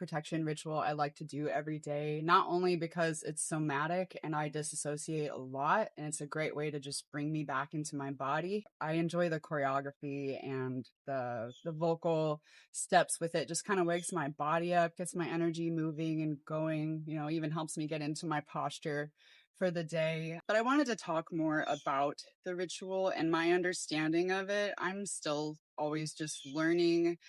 protection ritual I like to do every day, not only because it's somatic and I dissociate a lot, and it's a great way to just bring me back into my body. I enjoy the choreography and the vocal steps with it. Just kind of wakes my body up, gets my energy moving and going, even helps me get into my posture for the day. But I wanted to talk more about the ritual and my understanding of it. I'm still always just learning.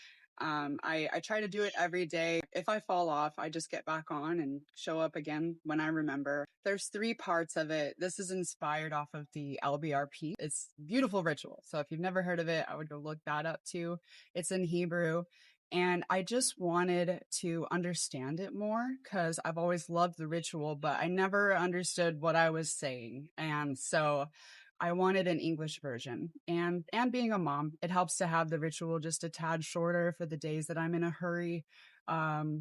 I try to do it every day. If I fall off, I just get back on and show up again when I remember. There's 3 parts of it. This is inspired off of the LBRP. It's a beautiful ritual. So if you've never heard of it, I would go look that up too. It's in Hebrew. And I just wanted to understand it more because I've always loved the ritual, but I never understood what I was saying. And so I wanted an English version. And being a mom, it helps to have the ritual just a tad shorter for the days that I'm in a hurry.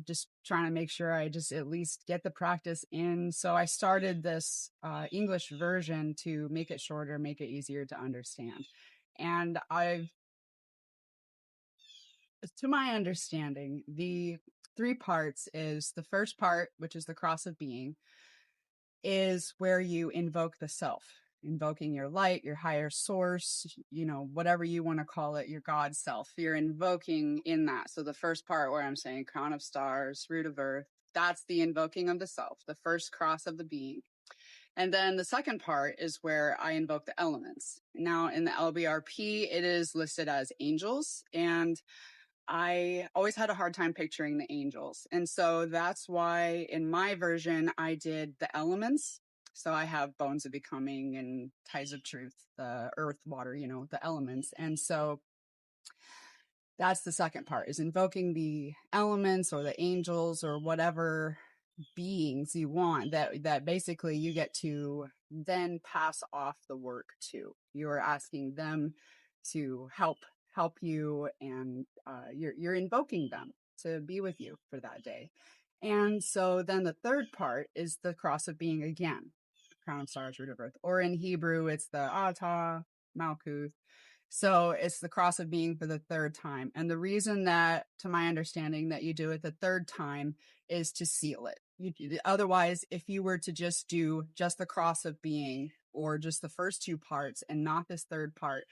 Just trying to make sure I just at least get the practice in. So I started this English version to make it shorter, make it easier to understand. And to my understanding, the 3 parts is the first part, which is the cross of being, is where you invoke the self, invoking your light, your higher source, whatever you want to call it, your God self. You're invoking in that. So the first part where I'm saying crown of stars, root of earth, that's the invoking of the self, the first cross of the being. And then the second part is where I invoke the elements. Now in the LBRP, it is listed as angels, and I always had a hard time picturing the angels. And so that's why in my version, I did the elements. So I have bones of becoming and ties of truth, the earth, water, the elements. And so that's the second part, is invoking the elements or the angels or whatever beings you want that basically you get to then pass off the work to. You're asking them to help you, and you're invoking them to be with you for that day. And so then the third part is the cross of being again, crown of stars, root of earth, or in Hebrew it's the Atah, Malkuth. So it's the cross of being for the third time. And the reason that, to my understanding, that you do it the third time is to seal it. Otherwise, if you were to just do just the cross of being or just the first 2 parts and not this third part,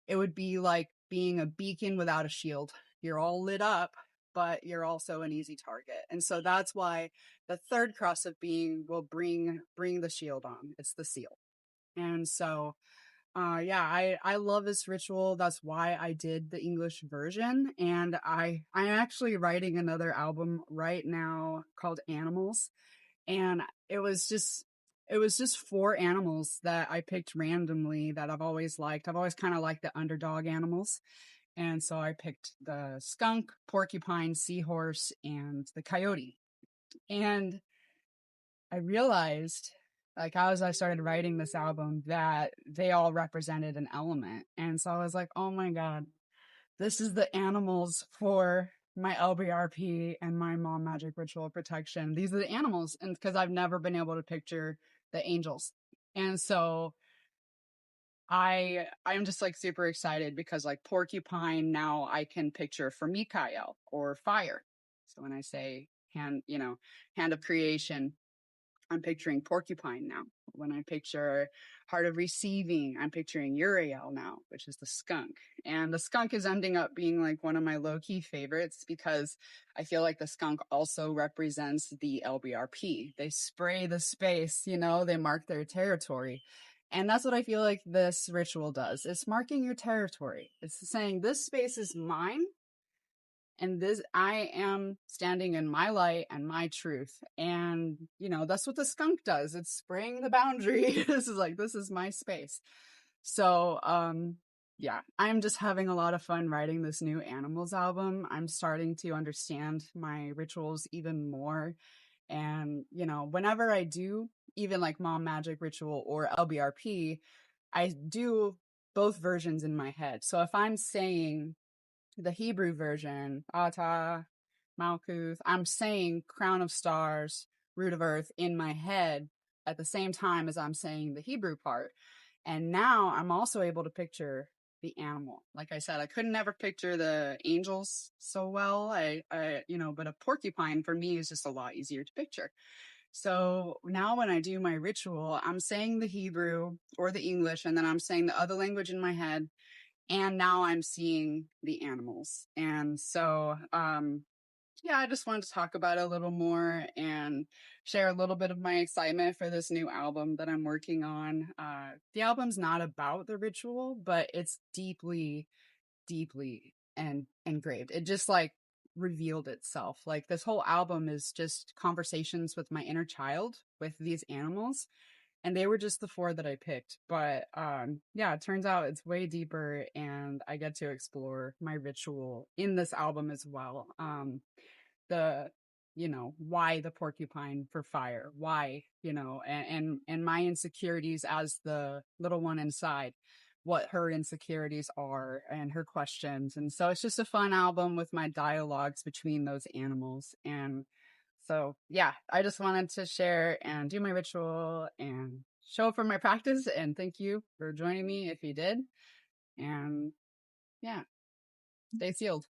it would be like being a beacon without a shield. You're all lit up, but you're also an easy target. And so that's why the third cross of being will bring the shield on. It's the seal. And so I love this ritual. That's why I did the English version. And I'm actually writing another album right now called Animals. And it was just 4 animals that I picked randomly that I've always liked. I've always kind of liked the underdog animals. And so I picked the skunk, porcupine, seahorse, and the coyote. And I realized, like, as I started writing this album, that they all represented an element. And so I was like, oh my God, this is the animals for my LBRP and my mom magic ritual protection. These are the animals. And because I've never been able to picture the angels. And so I'm just like super excited because like porcupine, now I can picture for Mikael or fire. So when I say hand of creation, I'm picturing porcupine now. When I picture heart of receiving, I'm picturing Uriel now, which is the skunk. And the skunk is ending up being like one of my low-key favorites because I feel like the skunk also represents the LBRP. They spray the space, they mark their territory. And that's what I feel like this ritual does. It's marking your territory. It's saying this space is mine. And I am standing in my light and my truth. And, that's what the skunk does. It's spraying the boundary. This is my space. So, I'm just having a lot of fun writing this new Animals album. I'm starting to understand my rituals even more. And, whenever I do, even like Mom Magic Ritual or LBRP, I do both versions in my head. So if I'm saying the Hebrew version, Atah, Malkuth, I'm saying crown of stars, root of earth in my head at the same time as I'm saying the Hebrew part. And now I'm also able to picture the animal. Like I said, I couldn't never picture the angels so well. But a porcupine for me is just a lot easier to picture. So now when I do my ritual, I'm saying the Hebrew or the English, and then I'm saying the other language in my head. And now I'm seeing the animals. And so, yeah, I just wanted to talk about it a little more and share a little bit of my excitement for this new album that I'm working on. The album's not about the ritual, but it's deeply, deeply and engraved. It just like revealed itself. Like this whole album is just conversations with my inner child with these animals, and they were just the 4 that I picked. But yeah, it turns out it's way deeper, and I get to explore my ritual in this album as well. The why the porcupine for fire, why, and my insecurities as the little one inside, what her insecurities are and her questions. And so it's just a fun album with my dialogues between those animals. And so yeah, I just wanted to share and do my ritual and show up for my practice, and thank you for joining me if you did. And yeah, stay sealed.